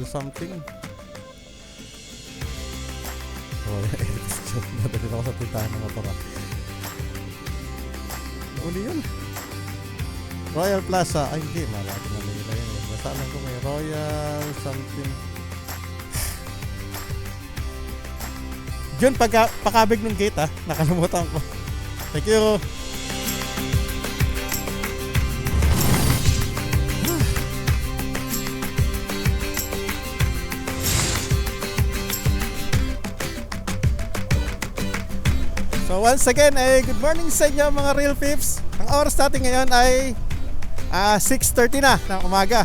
something. Nadali ako sa tintahan ng motor. Uli yun. Royal Plaza. Ay hindi, malaki na nila yun. Basta alam ko may Royal something. Yun, pakabig ng gate nakalimutan ko. Thank you. So once again, good morning sa inyo mga real peeps. Ang oras natin ngayon ay 6:30 na ng umaga.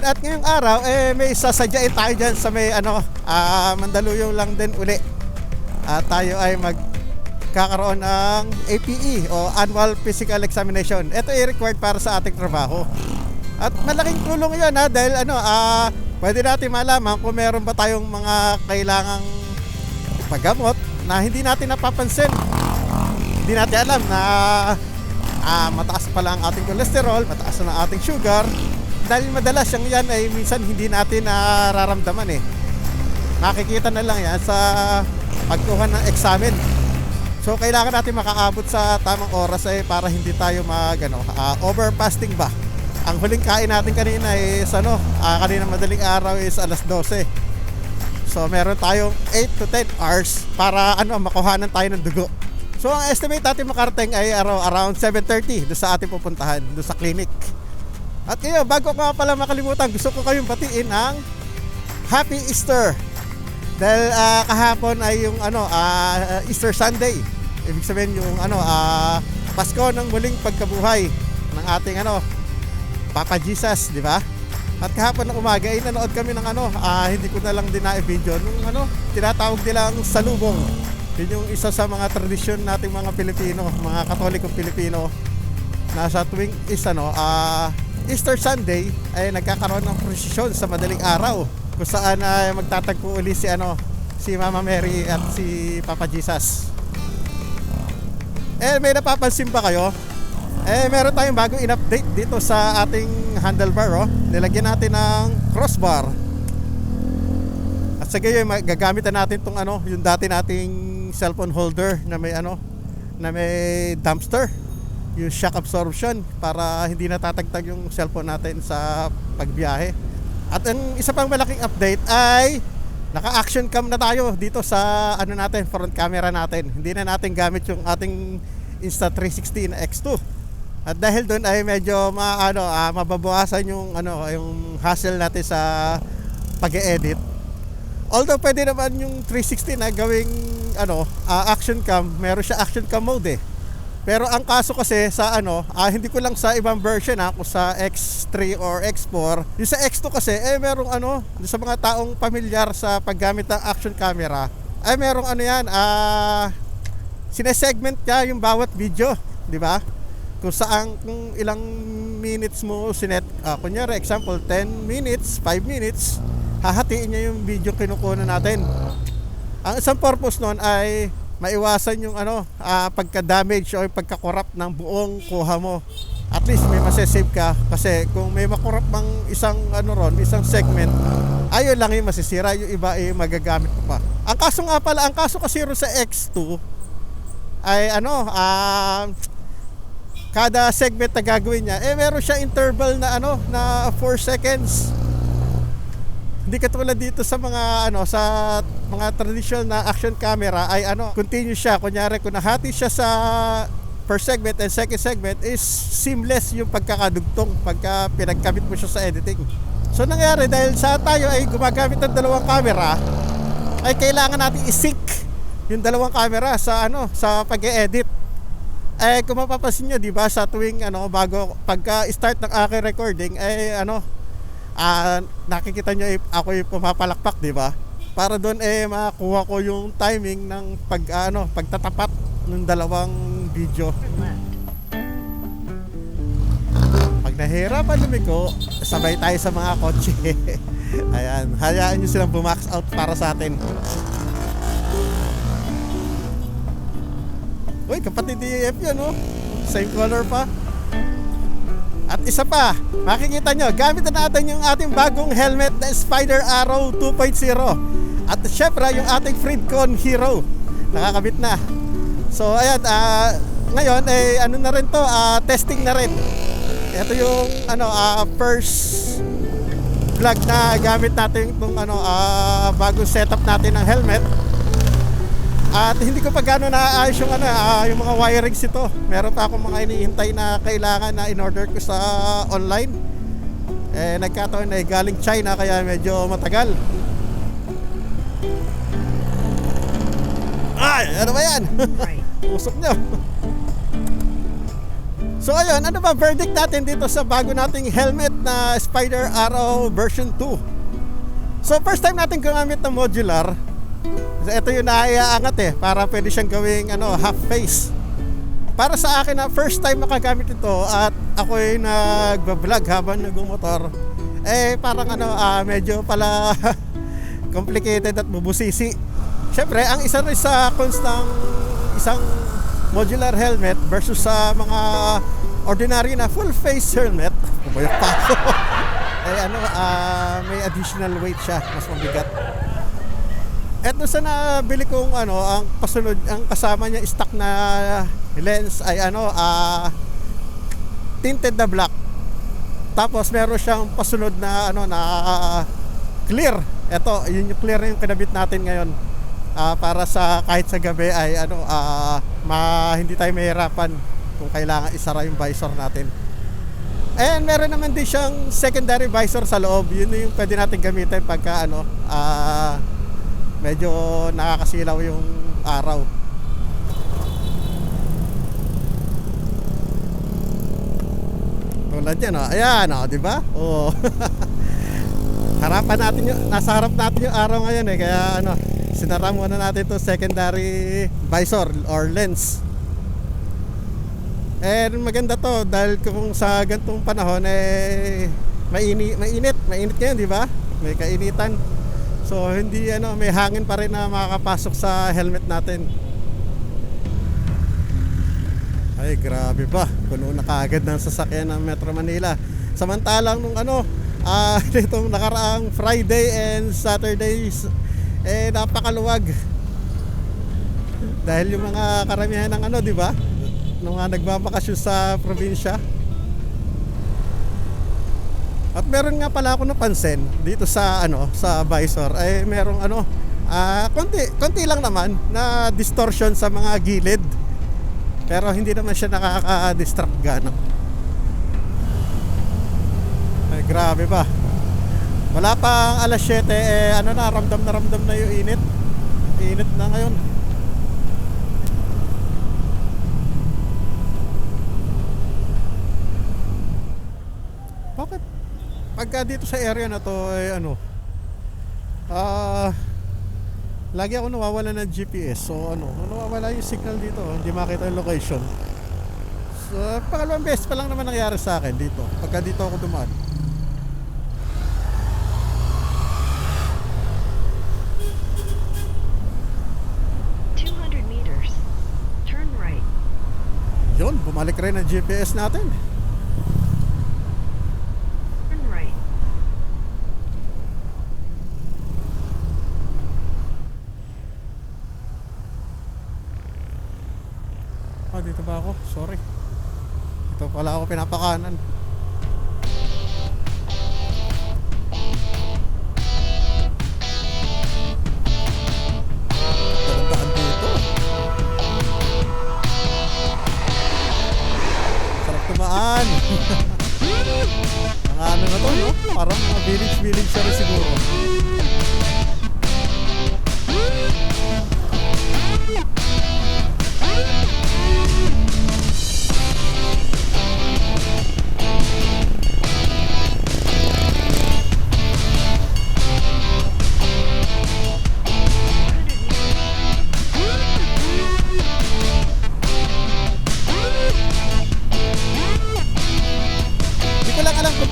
At ngayong araw, may sasadyain tayo dyan sa may Mandaluyong lang din uli. Tayo ay magkakaroon ng APE o Annual Physical Examination. Ito ay required para sa ating trabaho. At malaking tulong yun dahil pwede natin malaman kung meron ba tayong mga kailangang paggamot na hindi natin napapansin. Hindi natin alam na mataas pala ang ating cholesterol, mataas na ang ating sugar. Dahil madalas yan ay minsan hindi natin nararamdaman Makikita na lang yan sa pagkuha ng examen. So kailangan natin makaabot sa tamang oras para hindi tayo overfasting ba. Ang huling kain natin kanina is kanina madaling araw is alas 12. So meron tayong 8 to 10 hours para makuhanan tayo ng dugo. So ang estimate natin makarating ay around 7:30 doon sa ating pupuntahan, doon sa clinic. At ngayon, bago ko pala makalimutan, gusto ko kayong batiin ng Happy Easter. Dahil kahapon ay yung Easter Sunday. Ibig sabihin yung Pasko ng muling pagkabuhay ng ating Papa Jesus, di ba? At kahapon ng umaga ay nanood kami ng hindi ko na lang din na-video nung tinatawag nilang salubong. Yun yung isa sa mga tradisyon nating mga Pilipino, mga Katolikong Pilipino, na sa tuwing Easter Sunday ay nagkakaroon ng prosesyon sa madaling araw kung saan magtatagpo uli si Mama Mary at si Papa Jesus. May napapansin ba kayo? Meron tayong bagong in-update dito sa ating handlebar. Nilagyan natin ng crossbar. At sa gayon gagamitan natin tong yung dati nating cellphone holder na may dumpster, yung shock absorption, para hindi natatagtag yung cellphone natin sa pagbiyahe. At ang isa pang malaking update ay naka-action cam na tayo dito sa natin, front camera natin. Hindi na natin gamit yung ating Insta360 na X2. At dahil doon ay medyo mababawasan yung hassle natin sa pag-e-edit. Although pwede naman yung 360 na gawing action cam, meron siya action cam mode Pero ang kaso kasi sa hindi ko lang sa ibang version kung sa X3 or X4. Yung sa X2 kasi merong sa mga taong pamilyar sa paggamit ng action camera, ay merong sinesegment niya yung bawat video, di ba? Kung ilang minutes mo sinet, kunyari example 10 minutes, 5 minutes, hahatiin niya yung video kinukuha natin. Ang isang purpose nun ay maiwasan yung pagka-damage o pagka-corrupt ng buong kuha mo. At least may masasave ka, kasi kung may makorrupt mang isang isang segment, ayun lang yung masisira, yung iba ay magagamit mo pa. Ang kaso kasi rin sa X2 ay kada segment na gagawin niya meron siya interval na na 4 seconds. Hindi katulad dito sa mga sa mga traditional na action camera ay continuous siya. Kunyari kung nahati siya sa first segment and second segment is seamless yung pagkakadugtong pagka pinagkabit mo siya sa editing. So nangyari, dahil sa tayo ay gumagamit ng dalawang camera, ay kailangan natin i-sync yung dalawang camera sa sa pag-e-edit. Kung mapapansin nyo, di ba, sa tuwing pagka-start ng aking recording nakikita nyo ako yung pumapalakpak, di ba? Para doon makuha ko yung timing ng pagtatapat ng dalawang video. Pag nahirapan lumiko, sabay tayo sa mga kotse. Ayan, hayaan nyo silang bumax out para sa atin. Uy, kapatid DF yun, same color pa. At isa pa, makikita nyo, gamit na natin yung ating bagong helmet na Spider Arrow 2.0. At syempre, yung ating Freedcon Hero. Nakakabit na. So, ayan, ngayon, ano na rin to, testing na rin. Ito yung, first vlog na gamit natin itong, bagong setup natin ng helmet. At hindi ko pa gano'n naayos yung, yung mga wirings ito. Meron pa akong mga inihintay na kailangan na in-order ko sa online. Nagkataon na galing China kaya medyo matagal. Ay, ano ba yan? Usok nyo. So ayun, ano ba verdict natin dito sa bago nating helmet na Spider Arrow version 2? So first time natin gumamit ng modular. Ito yung naiaangat para pwede siyang gawing half face. Para sa akin na first time makagamit ito at ako'y nagbablog habang nagmumotor, parang medyo pala complicated at bubusisi. Siyempre, ang isa rin sa constang isang modular helmet versus sa mga ordinary na full face helmet, kumayot pa ako. May additional weight siya, mas mabigat. Eto sa nabili kong ang pasunod, ang kasama niya stock na lens ay tinted na black. Tapos meron siyang pasunod na clear. Eto, yun yung clear yung kinabit natin ngayon. Para sa kahit sa gabi ay hindi tayo mahirapan kung kailangan isara yung visor natin. And meron naman din siyang secondary visor sa loob. Yun yung pwede natin gamitin pagka medyo nakakasilaw yung araw. Tulad yan, ayan, di ba? Oh. Harapan natin nasa harap natin yung araw ngayon kaya sinara muna natin itong secondary visor or lens. Maganda to dahil kung sa ganitong panahon mainit ngayon, di ba? May kainitan. So hindi may hangin pa rin na makakapasok sa helmet natin. Ay grabe ba, puno na kaagad ng sasakyan ng Metro Manila. Samantalang nung itong nakaraang Friday and Saturdays napakaluwag. Dahil yung mga karamihan ng di ba? Nung nagbabakasyon sa probinsya. At meron nga pala ako napansin dito sa sa visor merong konti lang naman na distortion sa mga gilid. Pero hindi naman siya nakaka-distract gano. Ay grabe ba. Wala pang alas 7 ramdam na yung init. Init na ngayon. Bakit? Pagka dito sa area na to lagi ako nawawala ng GPS. So nawawala yung signal dito, hindi makita yung location. So pangalawang beses pa lang naman nangyari sa akin dito pagka dito ako dumaan. Yun, bumalik rin ang GPS natin. Turn right. Dito ba ako? Sorry. Dito pala ako pinapakanan. Dalandaan dito. Sarap tumaan. Mga na to, no? Parang mga village siya rin siguro.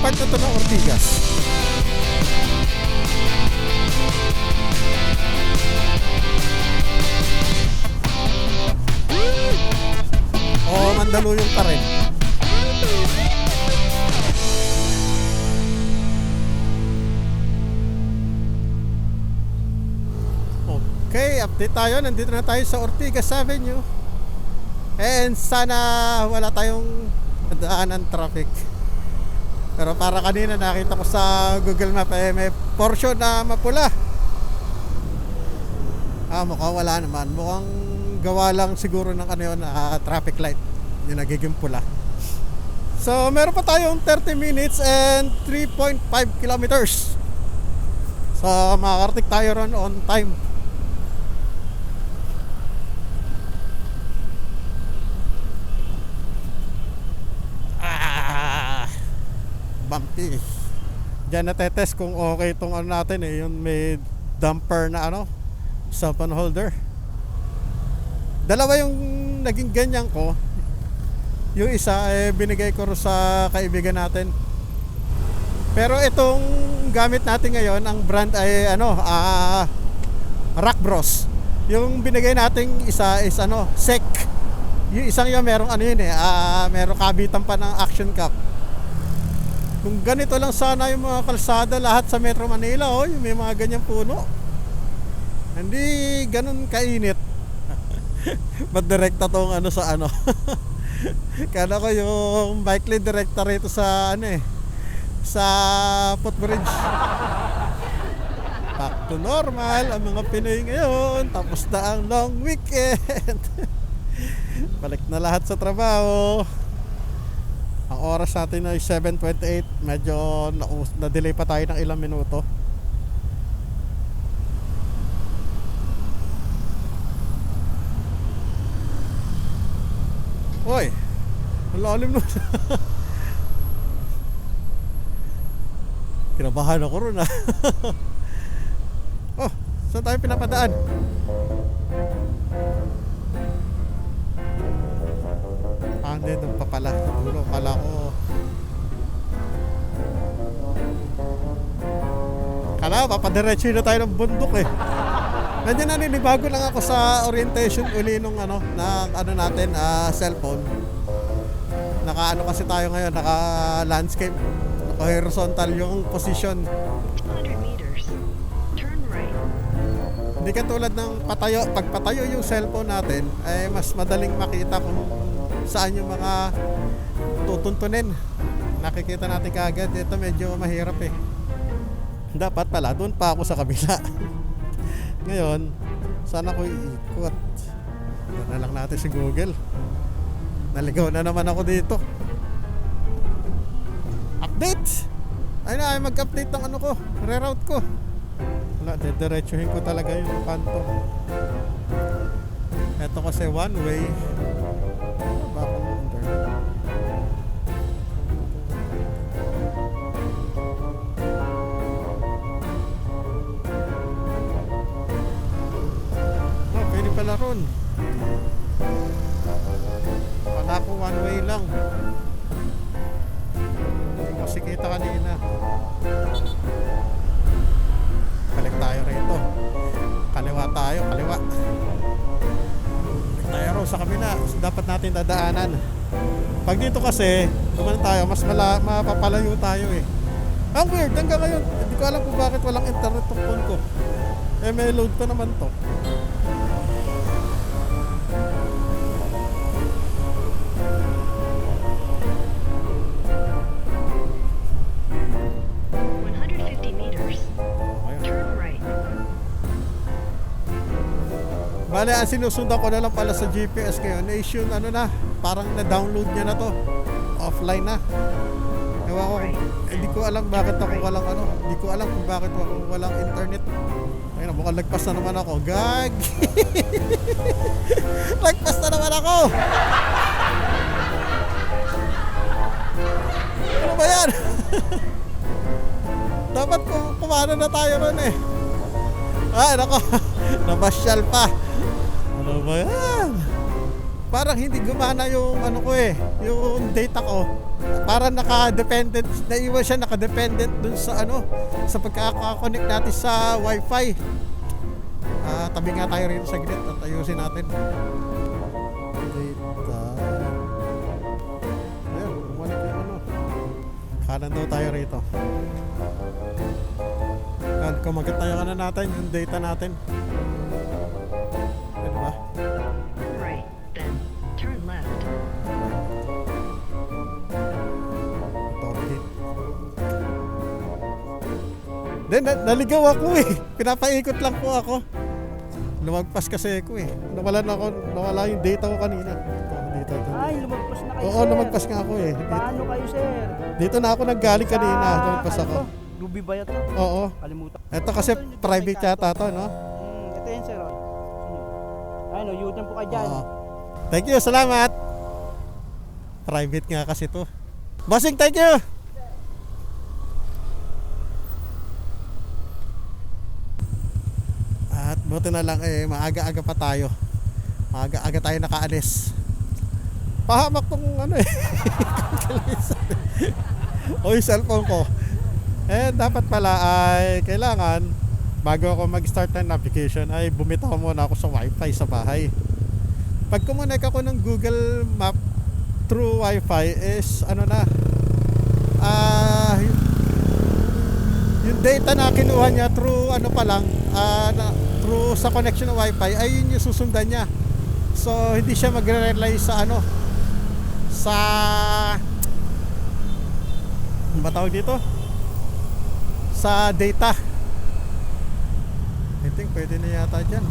Part na to ng Ortigas. O Mandaluyong pa rin. update tayo. Nandito na tayo sa Ortigas Avenue. And sana wala tayong daanan traffic. Pero para kanina nakita ko sa Google Map may portion na mapula. Mukhang wala naman. Mukhang gawa lang siguro ng traffic light yung nagiging pula. So meron pa tayong 30 minutes and 3.5 kilometers. So makakarating tayo ron on time. Bumpy. Diyan natetest kung okay itong natin yung may damper na cell phone holder. Dalawa yung naging ganyan ko. Yung isa binigay ko sa kaibigan natin. Pero itong gamit natin ngayon, ang brand ay Rock Bros. Yung binigay nating isa is SEC. Yung isang yun merong merong kabitan pa ng action cap. Kung ganito lang sana yung mga kalsada lahat sa Metro Manila, yung may mga ganyang puno. Hindi ganun kainit. Ba't direkta tong sa Kala ko yung bike lane direkta rito sa sa footbridge. Back to normal ang mga Pinoy ngayon. Tapos na ang long weekend. Balik na lahat sa trabaho. Ang oras natin ay 7:28. Medyo na-delay pa tayo ng ilang minuto. Hoy, ang lalim nun. Kinabahan ako ron Oh, saan tayo pinapadaan? Hindi, doon pa pala. Dulo pala ko. Kala, papadiretso na tayo ng bundok Medyo naninibago lang ako sa orientation uli nung natin, cellphone. Naka kasi tayo ngayon, naka landscape, naka horizontal yung position. 200 meters. Turn right. Hindi katulad ng patayo. Pag patayo yung cellphone natin, ay mas madaling makita kung saan yung mga tutuntunin. Nakikita natin kaagad. Ito medyo mahirap Dapat pala doon pa ako sa kabila. Ngayon sana ko iikot. Na lang natin si Google. Naligaw na naman ako dito. Update. Ay mag-update ng ko, reroute ko. Wala, diretsuhin ko talaga yung kanto. Ito kasi one way. Baka pwede pala ron. Wala ko one way lang. Hindi ko sikita kanina. Balik tayo rito. Kaliwa tayo, kaliwa. Balik tayo ron sa kabila. Dapat natin dadaanan. Pag dito kasi dumaan tayo, mas mapapalayo tayo Ang weird, hanggang ngayon hindi ko alam kung bakit walang internet tong phone ko. May load pa naman to. Bale, ang sinusundan ko na lang pala sa GPS ngayon is yung parang na-download niya na to. Offline na. Ewan ko, hindi ko alam bakit ako walang hindi ko alam kung bakit ako walang internet. Ayun, mukhang lagpas na naman ako. Gag! Lagpas na naman ako! Ano ba yan? Dapat kumano na tayo ron nako. Nabasyal pa. Ano ba yan? Parang hindi gumana yung yung data ko. Parang naka-dependent, naiwan siya naka-dependent dun sa sa pagkaka-connect natin sa Wi-Fi. Tabi nga tayo rito sa grid at ayusin natin. Data. Ayun, bumalik yung kanan daw tayo rito. Kumagat tayo natin yung data natin. Then, naligaw ako eh. Pinapaikot lang po ako. Lumagpas kasi ako eh. Nawala yung data ko kanina. Dito. Ay, lumagpas na kayo, Oo, sir. lumagpas nga ako eh. Paano kayo, sir? Dito na ako naggaling kanina. Lumagpas ako. Ruby ba ito? Oo. Kalimutan. Ito kasi private yata to, no? Ito yun, sir. Oh. Ayun, U-turn po kayo dyan. Oo. Thank you, salamat. Private nga kasi to. Bossing, thank you. At buti na lang eh, maaga-aga pa tayo. Maaga-aga tayo nakaalis. Pahamak tong ano eh. O yung cellphone ko. Eh dapat pala ay kailangan bago ako mag-start ng navigation ay bumitaw muna ako sa wifi sa bahay. Pag kumonek ako ng Google Map through wifi is ano na yung data na kinuha niya through ano pa lang through sa connection ng wifi ay yun yung susundan niya. So hindi siya magre-rely sa ano sa ano ba tawag dito? Sa data. I think pwede na yata dyan.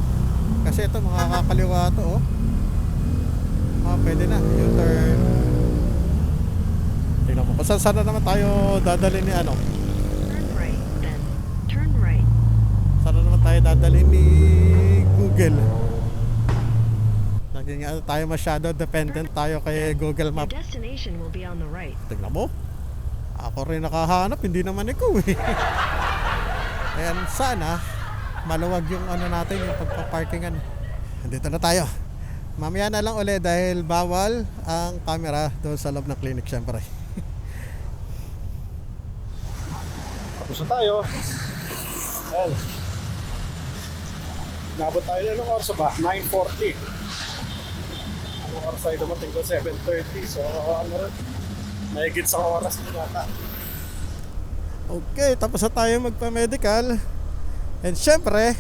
Kasi ito mga kakaliwa to oh. Pwede na. U-turn. Tingnan mo. Kung saan na naman tayo dadalhin ni ano? Turn right, then turn right. Saan na naman tayo dadalhin ni Google? Naging ano tayo masyado dependent tayo kay Google Your Map. destination will be on the right. Tingnan mo. Ako rin nakahanap, hindi naman ikaw eh. Ayan, sana maluwag yung ano natin, yung pagpaparkingan. Andito na tayo. Mamaya na lang ulit dahil bawal ang camera doon sa loob ng clinic syempre. Tapos na tayo. Well, nabot tayo na ng oras ba? 9:40. Ang oras tayo dumating ko 7:30. So ano rin, mahigit sa oras na yata. Okay, tapos na tayo magpa-medical. And syempre,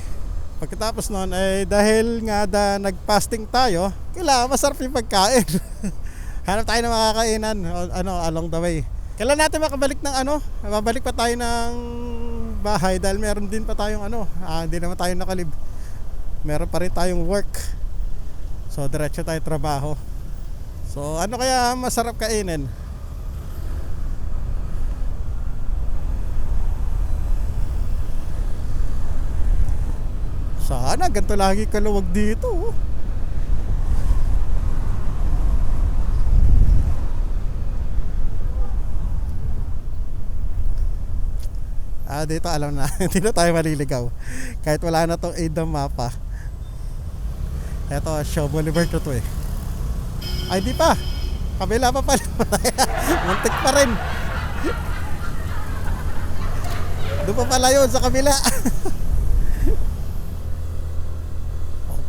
pagkatapos nun ay dahil nga nag-fasting tayo, kailangan masarap yung pagkain. Hanap tayo ng makakainan along the way. Kailan natin makabalik ng mabalik pa tayo ng bahay dahil meron din pa tayong hindi naman tayo nakalib. Meron pa rin tayong work. So diretso tayo trabaho. So ano kaya masarap kainin? Sana ganito lagi kaluwag dito oh. Dito alam na hindi na tayo maliligaw kahit wala na tong aid ng mapa. Eto Shaw Boulevard to eh. Ay di pa, kabila pa pala. Muntik pa rin. Doon pa pala yun sa kabila.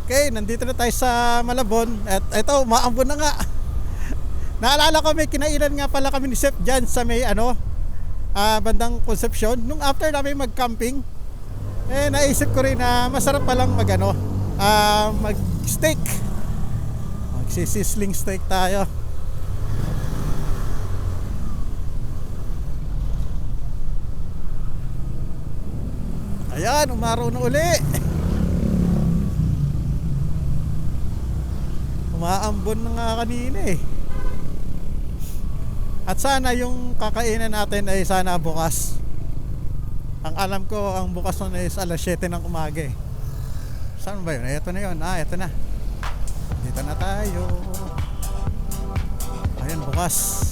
Okay, nandito na tayo sa Malabon. At ito, umaambon na nga. Naalala ko may kinainan nga pala kami ni Sep dyan sa may bandang Concepcion. Nung after namin mag-camping, naisip ko rin na masarap palang mag-steak. Magsisisling steak tayo. Ayan, umaraw na uli. Umaambon na nga kanina eh. At sana yung kakainan natin ay sana bukas. Ang alam ko ang bukas nun is alas 7 ng umaga eh. Saan ba yun? Ito na yun. Ito na. Dito na tayo. Ayan, bukas.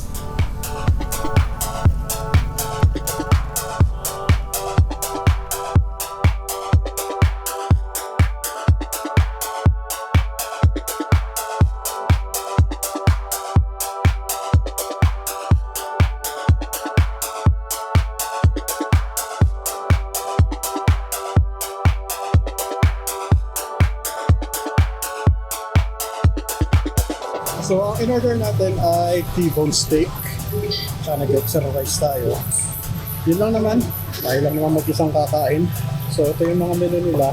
So ang in-order natin ay T-bone steak. Tsaka nag-extra rice tayo. Yun lang naman. Tayo lang naman mag-isang kakain. So ito yung mga menu nila.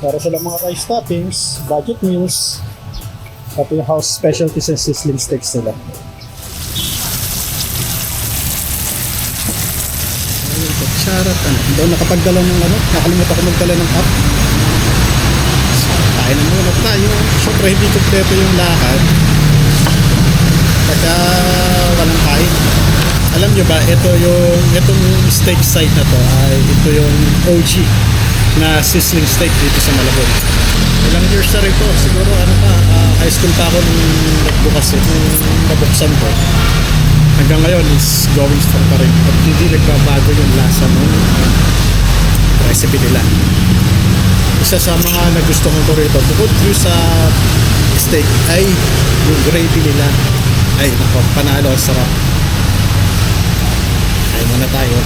Para sa mga rice toppings, budget meals, at yung house specialties and sizzling steaks nila. Kutsara at ano. Doon nakapagdala ng ano. Nakalimutan ko magdala ng cup. So, kain na muna tayo. Siyempre hindi kompleto yung lakad. Pagka walang kain. Alam nyo ba, itong steak site na to ay ito yung OG na sizzling steak dito sa Malabon. Ilang years na rin to. Siguro high school pa ako nung nagbukas nung nabuksan ko. Hanggang ngayon is going strong pa rin. At hindi nagbabago yung lasa ng recipe nila. Isa sa mga nagustuhan ko rito, bukod yung sa steak ay yung gravy nila. Ay, nako, panalo, sarap. Kain muna tayo.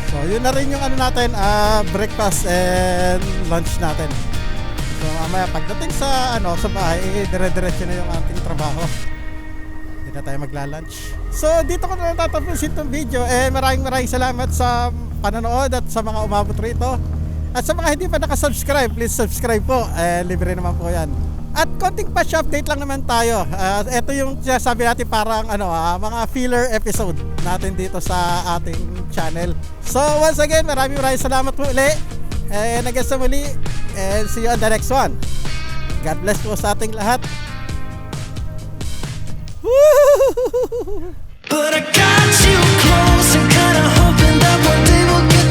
So yun na rin yung ano natin, breakfast and lunch natin. So mamaya pagdating sa sa bahay, dire-diretso na yung ating trabaho. Hindi na tayo magla-lunch. So dito ko na tatapusin itong video. Maraming salamat sa panonood at sa mga umabot rito. At sa mga hindi pa nakasubscribe, please subscribe po. Libre naman po yan. At konting patch update lang naman tayo. Ito yung sabi natin parang mga filler episode natin dito sa ating channel. So once again, maraming salamat po ulit. Hanggang sa muli. And see you on the next one. God bless po sa ating lahat. But I got you close and kinda hoping that one day we'll get